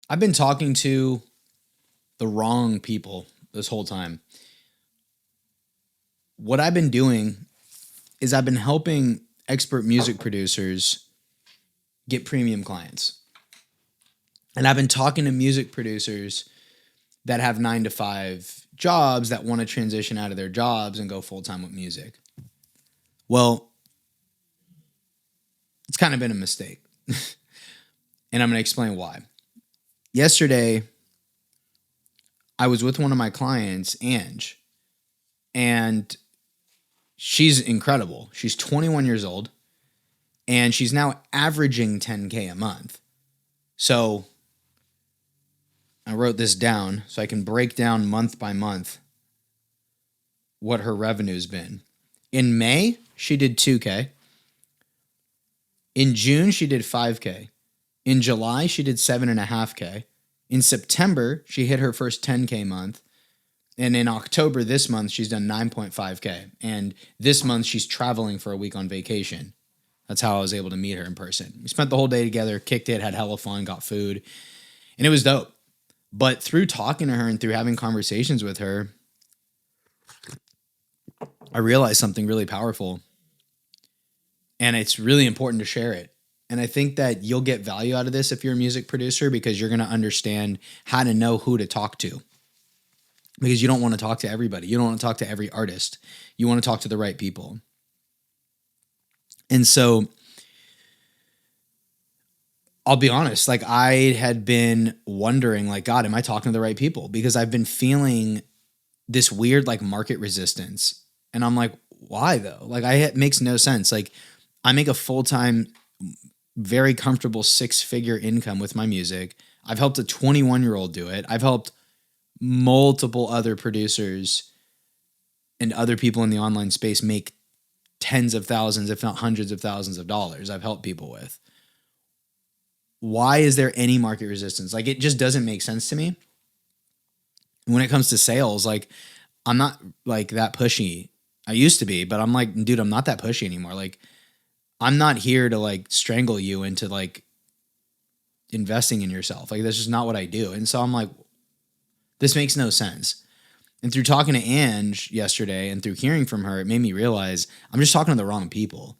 I've been talking to the wrong people this whole time. What I've been doing is I've been helping expert music producers get premium clients. And I've been talking to music producers that have 9 to 5 jobs that want to transition out of their jobs and go full time with music. Well, it's kind of been a mistake. And I'm going to explain why. Yesterday, I was with one of my clients, Ange, and she's incredible. She's 21 years old, and she's now averaging 10K a month. So I wrote this down so I can break down month by month what her revenue's been. In May, she did 2K. In June, she did 5K. In July, she did 7.5K. In September, she hit her first 10K month. And in October this month, she's done 9.5K. And this month, she's traveling for a week on vacation. That's how I was able to meet her in person. We spent the whole day together, kicked it, had hella fun, got food, and it was dope. But through talking to her and through having conversations with her, I realized something really powerful. And it's really important to share it. And I think that you'll get value out of this if you're a music producer, because you're going to understand how to know who to talk to. Because you don't want to talk to everybody. You don't want to talk to every artist. You want to talk to the right people. And so I'll be honest, like I had been wondering, like, God, am I talking to the right people? Because I've been feeling this weird like market resistance. And I'm like, why though? Like it makes no sense. Like I make a full-time, very comfortable 6-figure income with my music. I've helped a 21-year-old do it. I've helped multiple other producers and other people in the online space make tens of thousands, if not hundreds of thousands of dollars. I've helped people with. Why is there any market resistance? Like it just doesn't make sense to me. When it comes to sales, like I'm not like that pushy. I used to be, but I'm like, dude, I'm not that pushy anymore. Like I'm not here to like strangle you into like investing in yourself. Like that's just not what I do. And so I'm like, this makes no sense. And through talking to Ange yesterday and through hearing from her, it made me realize I'm just talking to the wrong people.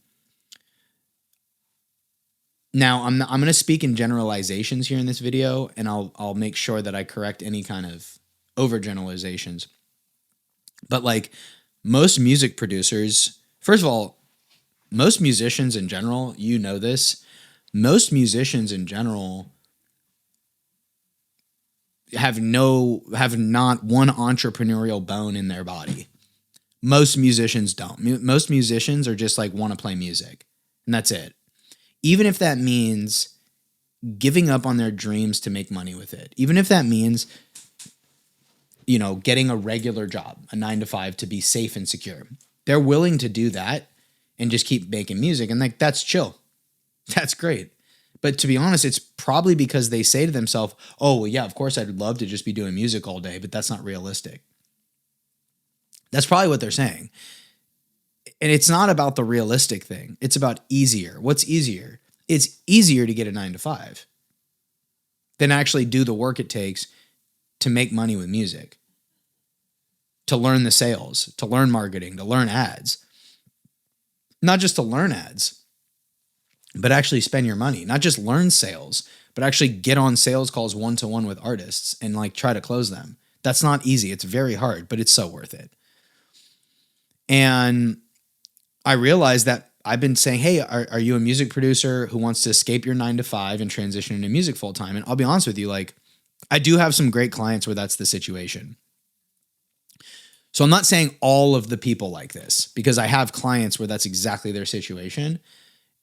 Now I'm going to speak in generalizations here in this video, and I'll make sure that I correct any kind of overgeneralizations. But like most music producers, first of all, most musicians in general, you know this, most musicians in general have not one entrepreneurial bone in their body. Most musicians don't. Most musicians are just like want to play music, and that's it. Even if that means giving up on their dreams to make money with it. Even if that means, you know, getting a regular job, a 9 to 5 to be safe and secure. They're willing to do that and just keep making music. And like, that's chill. That's great. But to be honest, it's probably because they say to themselves, oh, well, yeah, of course I'd love to just be doing music all day, but that's not realistic. That's probably what they're saying. And it's not about the realistic thing. It's about easier. What's easier? It's easier to get a 9 to 5 than actually do the work it takes to make money with music, to learn the sales, to learn marketing, to learn ads. Not just to learn ads, but actually spend your money. Not just learn sales, but actually get on sales calls one-to-one with artists and like try to close them. That's not easy. It's very hard, but it's so worth it. And I realized that I've been saying, hey, are you a music producer who wants to escape your 9 to 5 and transition into music full time? And I'll be honest with you, like I do have some great clients where that's the situation. So I'm not saying all of the people like this, because I have clients where that's exactly their situation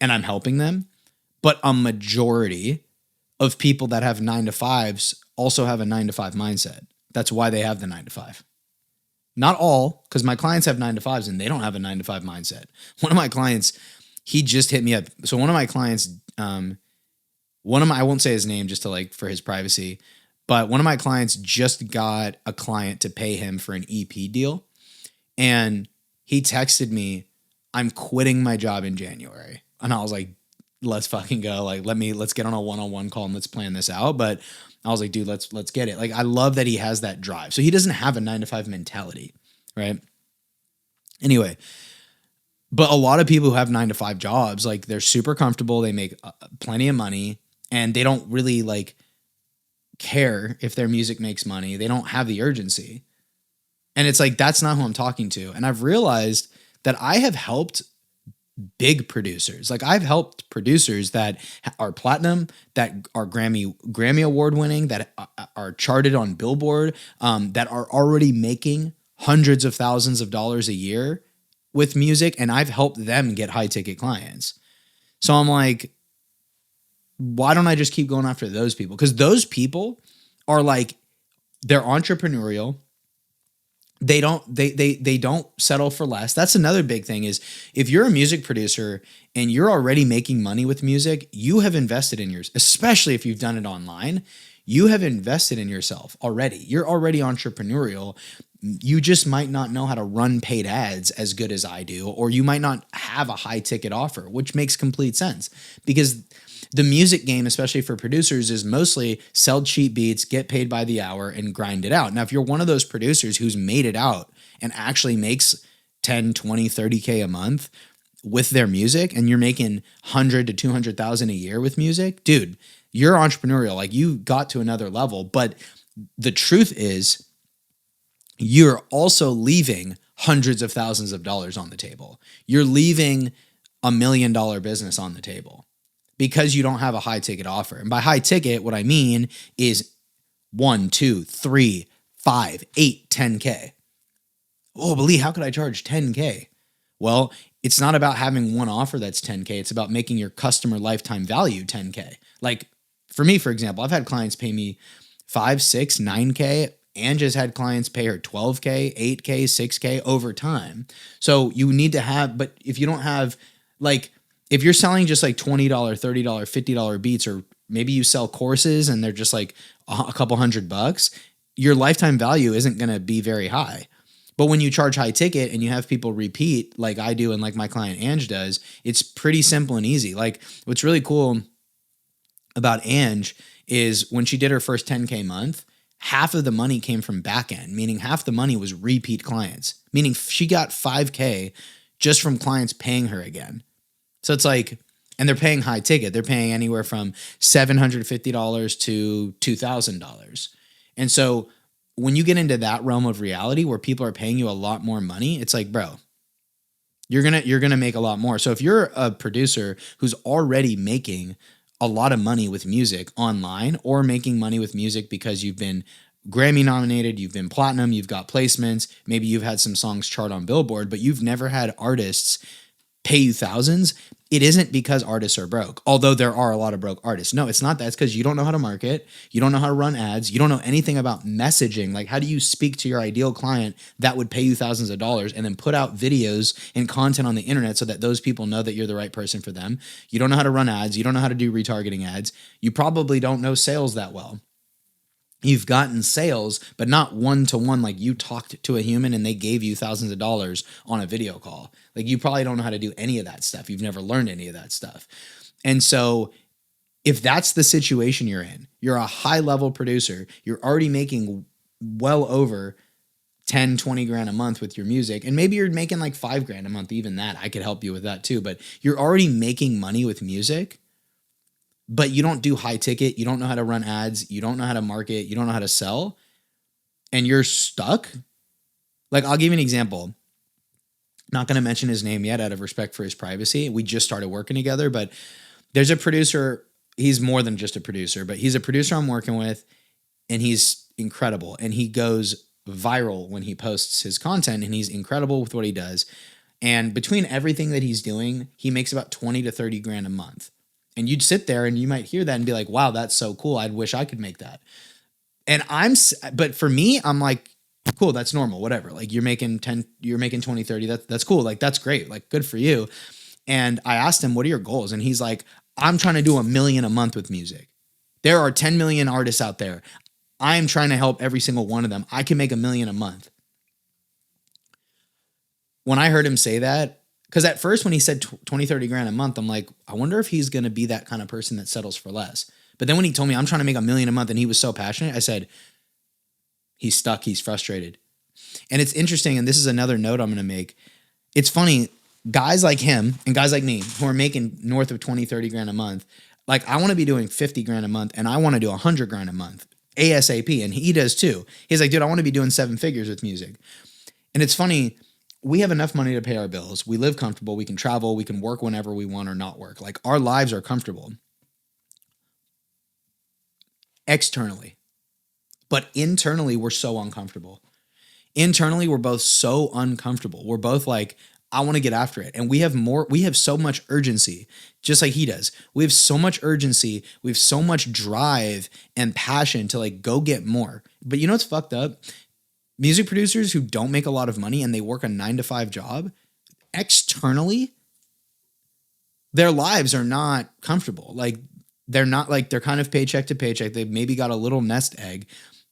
and I'm helping them. But a majority of people that have 9 to 5s also have a 9 to 5 mindset. That's why they have the 9 to 5. Not all, because my clients have 9 to 5s and they don't have a 9 to 5 mindset. One of my clients, he just hit me up. So one of my clients, I won't say his name just to like for his privacy, but one of my clients just got a client to pay him for an EP deal. And he texted me, I'm quitting my job in January. And I was like, let's fucking go. Like, let's get on a one-on-one call and let's plan this out. But I was like, dude, let's get it. Like, I love that he has that drive. So he doesn't have a 9 to 5 mentality, right? Anyway, but a lot of people who have 9 to 5 jobs, like they're super comfortable. They make plenty of money and they don't really like care if their music makes money. They don't have the urgency. And it's like, that's not who I'm talking to. And I've realized that I have helped big producers. Like I've helped producers that are platinum, that are Grammy award winning, that are charted on Billboard, that are already making hundreds of thousands of dollars a year with music. And I've helped them get high ticket clients. So I'm like, why don't I just keep going after those people? Because those people are like, they're entrepreneurial. They don't settle for less. That's another big thing is if you're a music producer and you're already making money with music, you have invested in yours, especially if you've done it online. You have invested in yourself already. You're already entrepreneurial. You just might not know how to run paid ads as good as I do, or you might not have a high ticket offer, which makes complete sense because the music game, especially for producers, is mostly sell cheap beats, get paid by the hour, and grind it out. Now, if you're one of those producers who's made it out and actually makes 10, 20, 30K a month with their music, and you're making 100 to 200,000 a year with music, dude, you're entrepreneurial. Like you got to another level. But the truth is, you're also leaving hundreds of thousands of dollars on the table. You're leaving $1 million business on the table, because you don't have a high ticket offer. And by high ticket, what I mean is 1, 2, 3, 5, 8, 10K. Oh, but Lee, how could I charge 10K? Well, it's not about having one offer that's 10K. It's about making your customer lifetime value 10K. Like for me, for example, I've had clients pay me 5, 6, 9K. Angela's had clients pay her 12K, 8K, 6K over time. So you need to have, but if you don't have like, if you're selling just like $20, $30, $50 beats, or maybe you sell courses and they're just like a couple $100, your lifetime value isn't going to be very high. But when you charge high ticket and you have people repeat like I do and like my client Ange does, it's pretty simple and easy. Like what's really cool about Ange is when she did her first 10K month, half of the money came from back end, meaning half the money was repeat clients, meaning she got 5K just from clients paying her again. So it's like, and they're paying high ticket. They're paying anywhere from $750 to $2,000. And so when you get into that realm of reality where people are paying you a lot more money, it's like, bro, you're going to make a lot more. So if you're a producer who's already making a lot of money with music online, or making money with music because you've been Grammy nominated, you've been platinum, you've got placements, maybe you've had some songs chart on Billboard, but you've never had artists pay you thousands, it isn't because artists are broke, although there are a lot of broke artists. No, it's not that. It's because you don't know how to market. You don't know how to run ads. You don't know anything about messaging. Like, how do you speak to your ideal client that would pay you thousands of dollars and then put out videos and content on the internet so that those people know that you're the right person for them? You don't know how to run ads. You don't know how to do retargeting ads. You probably don't know sales that well. You've gotten sales, but not one-to-one, like you talked to a human and they gave you thousands of dollars on a video call. Like you probably don't know how to do any of that stuff. You've never learned any of that stuff. And so if that's the situation you're in, you're a high-level producer, you're already making well over 10, 20 grand a month with your music, and maybe you're making like 5 grand a month, even that, I could help you with that too, but you're already making money with music, but you don't do high ticket, you don't know how to run ads, you don't know how to market, you don't know how to sell, and you're stuck. Like, I'll give you an example. Not going to mention his name yet out of respect for his privacy. We just started working together, but there's a producer. He's more than just a producer, but he's a producer I'm working with, and he's incredible. And he goes viral when he posts his content, and he's incredible with what he does. And between everything that he's doing, he makes about 20 to 30 grand a month. And you'd sit there and you might hear that and be like, wow, that's so cool. I wish I could make that. And but for me, I'm like, cool, that's normal, whatever. Like you're making 20, 30. That's cool. Like, that's great. Like, good for you. And I asked him, what are your goals? And he's like, I'm trying to do 1 million a month with music. There are 10 million artists out there. I'm trying to help every single one of them. I can make 1 million a month. When I heard him say that, Because at first when he said 20, 30 grand a month, I'm like, I wonder if he's going to be that kind of person that settles for less. But then when he told me I'm trying to make $1 million a month and he was so passionate, I said, he's stuck. He's frustrated. And it's interesting. And this is another note I'm going to make. It's funny. Guys like him and guys like me who are making north of 20, 30 grand a month, like I want to be doing 50 grand a month and I want to do 100 grand a month ASAP. And he does too. He's like, dude, I want to be doing 7 figures with music. And it's funny. We have enough money to pay our bills. We live comfortable. We can travel. We can work whenever we want or not work. Like our lives are comfortable externally, but internally we're so uncomfortable. Internally, we're both so uncomfortable. We're both like, I want to get after it. And we have so much urgency, just like he does. We have so much urgency. We have so much drive and passion to like go get more. But you know what's fucked up? Music producers who don't make a lot of money and they work a 9-to-5 job, externally, their lives are not comfortable. Like they're not like, they're kind of paycheck to paycheck. They've maybe got a little nest egg,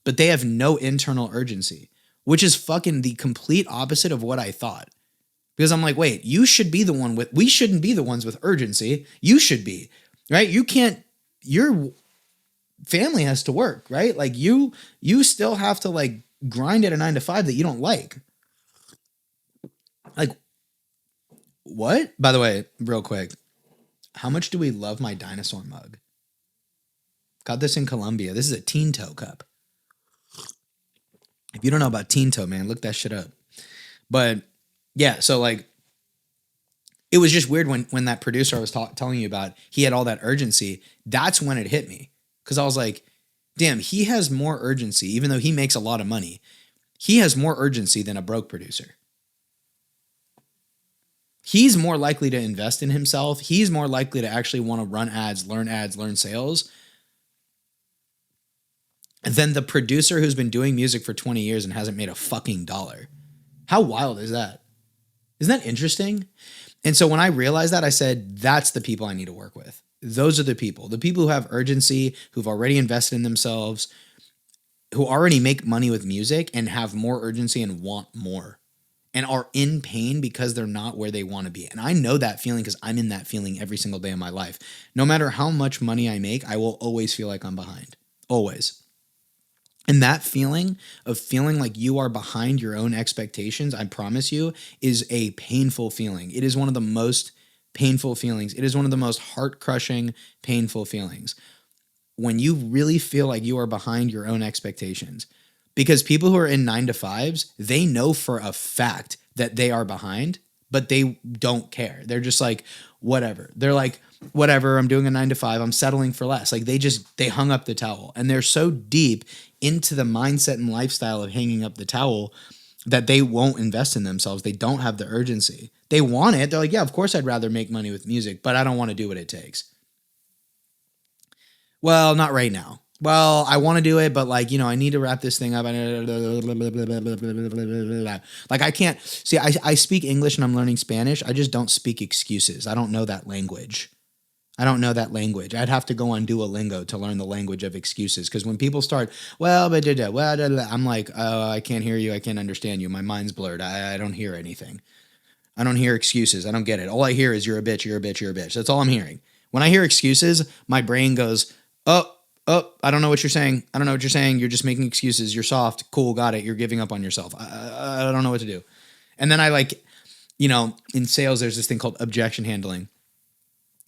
but they have no internal urgency, which is fucking the complete opposite of what I thought. Because I'm like, wait, we shouldn't be the ones with urgency. You should be, right? You can't, your family has to work, right? Like you still have to like grind at a 9-to-5 that you don't like. Like what? By the way, real quick, how much do we love my dinosaur mug? Got this in Colombia. This is a Tinto cup. If you don't know about Tinto, man, look that shit up. But yeah, so like, it was just weird when that producer I was telling you about, he had all that urgency. That's when it hit me. Because I was like, damn, he has more urgency, even though he makes a lot of money. He has more urgency than a broke producer. He's more likely to invest in himself. He's more likely to actually want to run ads, learn sales, than the producer who's been doing music for 20 years and hasn't made a fucking dollar. How wild is that? Isn't that interesting? And so when I realized that, I said, that's the people I need to work with. Those are the people who have urgency, who've already invested in themselves, who already make money with music and have more urgency and want more and are in pain because they're not where they want to be. And I know that feeling because I'm in that feeling every single day of my life. No matter how much money I make, I will always feel like I'm behind. Always. And that feeling of feeling like you are behind your own expectations, I promise you, is a painful feeling. It is one of the most painful feelings. It is one of the most heart-crushing, painful feelings. When you really feel like you are behind your own expectations. Because people who are in 9-to-5s, they know for a fact that they are behind, but they don't care. They're just like, whatever. They're like, whatever, I'm doing a 9-to-5. I'm settling for less. Like they hung up the towel. And they're so deep into the mindset and lifestyle of hanging up the towel that they won't invest in themselves. They don't have the urgency. They want it. They're like, yeah, of course I'd rather make money with music, but I don't want to do what it takes. Well, not right now. Well, I want to do it, but like, I need to wrap this thing up. Like I can't see, I speak English and I'm learning Spanish. I just don't speak excuses. I don't know that language. I'd have to go on Duolingo to learn the language of excuses. Because when people start, I'm like, oh, I can't hear you. I can't understand you. My mind's blurred. I don't hear anything. I don't hear excuses. I don't get it. All I hear is you're a bitch, you're a bitch, you're a bitch. That's all I'm hearing. When I hear excuses, my brain goes, oh, I don't know what you're saying. I don't know what you're saying. You're just making excuses. You're soft. Cool. Got it. You're giving up on yourself. I don't know what to do. And then I in sales, there's this thing called objection handling.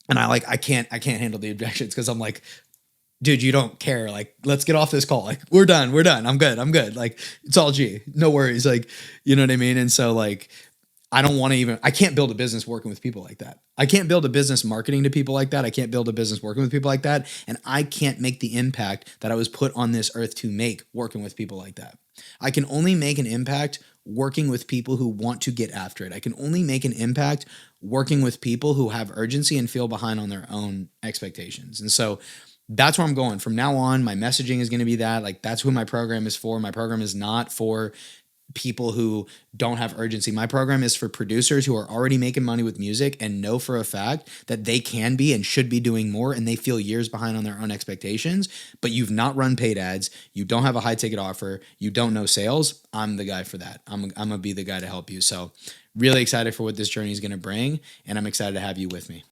And I can't handle the objections because I'm like, dude, you don't care. Like, let's get off this call. Like, we're done. I'm good. Like, it's all G. No worries. Like, you know what I mean? And so like, I can't build a business working with people like that. I can't build a business marketing to people like that. I can't build a business working with people like that. And I can't make the impact that I was put on this earth to make working with people like that. I can only make an impact working with people who want to get after it. I can only make an impact working with people who have urgency and feel behind on their own expectations. And so that's where I'm going. From now on, my messaging is going to be that. Like, that's who my program is for. My program is not for people who don't have urgency. My program is for producers who are already making money with music and know for a fact that they can be and should be doing more, and they feel years behind on their own expectations, but you've not run paid ads, you don't have a high ticket offer, you don't know sales. I'm the guy for that. I'm going to be the guy to help you. So Really excited for what this journey is going to bring, and I'm excited to have you with me.